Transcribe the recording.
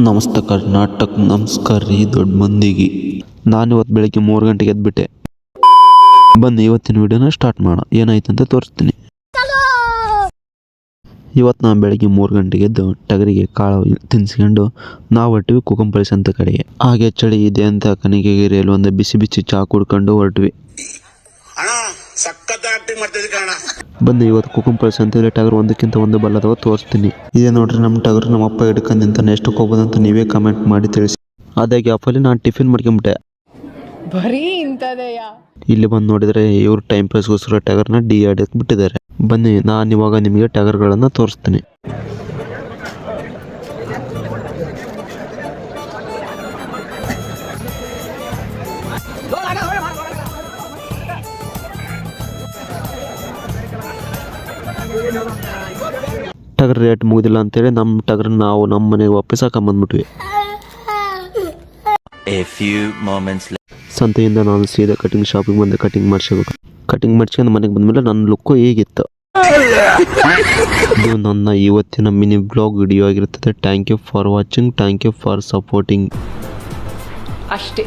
ನಮಸ್ತೆ ಕರ್ನಾಟಕ, ನಮಸ್ಕಾರ ರೀ ದೊಡ್ಡ ಮಂದಿಗೆ. ನಾನು ಇವತ್ತು ಬೆಳಗ್ಗೆ 3 ಗಂಟೆಗೆ ಎದ್ಬಿಟ್ಟೆ. ಬನ್ನಿ ಇವತ್ತಿನ ವಿಡಿಯೋನ ಸ್ಟಾರ್ಟ್ ಮಾಡೋಣ. ಏನಾಯ್ತು ಅಂತ ತೋರಿಸ್ತೀನಿ. ಇವತ್ತು ನಾನು ಬೆಳಗ್ಗೆ 3 ಗಂಟೆಗೆ ಎದ್ದು ಟಗರಿಗೆ ಕಾಳು ತಿನ್ಸ್ಕೊಂಡು ನಾವು ಹೊರಟ್ವಿ ಕುಕಂಪಳಿಸ್ ಅಂತ ಕಡೆಗೆ. ಹಾಗೆ ಚಳಿ ಇದೆ ಅಂತ ಕನಿಗೆಗಿರಿಯಲ್ಲಿ ಒಂದು ಬಿಸಿ ಬಿಸಿ ಚಹಾ ಕುಡ್ಕೊಂಡು ಹೊರಟ್ವಿ. ಬನ್ನಿ ಇವತ್ತು ಕುಕಂಪಳಿಸ್ ಅಂತ ಹೇಳಿ ಟಗರ್ ಒಂದಕ್ಕಿಂತ ಒಂದು ಬಲ್ಲದವ ತೋರಿಸ್ತೀನಿ. ಇದೇ ನೋಡ್ರಿ ನಮ್ಮ ಟಗರ್ ನಮ್ಮ ಅಪ್ಪ ಹಿಡ್ಕೊಂಡು ನಿಂತಾನೆ. ಎಷ್ಟಕ್ಕೆ ಹೋಗೋದಂತ ನೀವೇ ಕಮೆಂಟ್ ಮಾಡಿ ತಿಳಿಸಿ. ಅದೇ ಗ್ಯಾಪಲ್ಲಿ ನಾನು ಟಿಫಿನ್ ಮಾಡ್ಕೊಂಬಿಟ್ಟೆ. ಇಲ್ಲಿ ಬಂದು ನೋಡಿದ್ರೆ ಇವ್ರು ಟೈಮ್ ಪಾಸ್ಗೋಸ್ಕರ ಟಗರ್ನ ಡಿ ಆಡಕ್ಕೆ ಬಿಟ್ಟಿದ್ದಾರೆ. ಬನ್ನಿ ನಾನು ಇವಾಗ ನಿಮಗೆ ಟಗರ್ಗಳನ್ನು ತೋರಿಸ್ತೀನಿ. ಟಗರ್ ರೇಟ್ ಮುಗಿದಿಲ್ಲ ಅಂತೇಳಿ ನಮ್ಮ ಟಗರ್ ನಾವು ನಮ್ಮ ಮನೆಗೆ ವಾಪಸ್ ಹಾಕೊಂಬಂದ್ಬಿಟ್ವಿ. ಸಂತೆಯಿಂದ ನಾನು ಸೀದಾ ಕಟಿಂಗ್ ಶಾಪಿಗೆ ಬಂದೆ. ಕಟಿಂಗ್ ಮಾಡಿಸ್ಬೇಕು. ಕಟಿಂಗ್ ಮಾಡಿಸ್ಕೊಂಡು ಮನೆಗೆ ಬಂದಮೇಲೆ ನನ್ನ ಲುಕ್ಕು ಹೇಗಿತ್ತು. ಇದು ನನ್ನ ಇವತ್ತಿನ ಮಿನಿ ಬ್ಲಾಗ್ ವಿಡಿಯೋ ಆಗಿರುತ್ತದೆ. Thank you for watching. Thank you for supporting. ಅಷ್ಟೇ.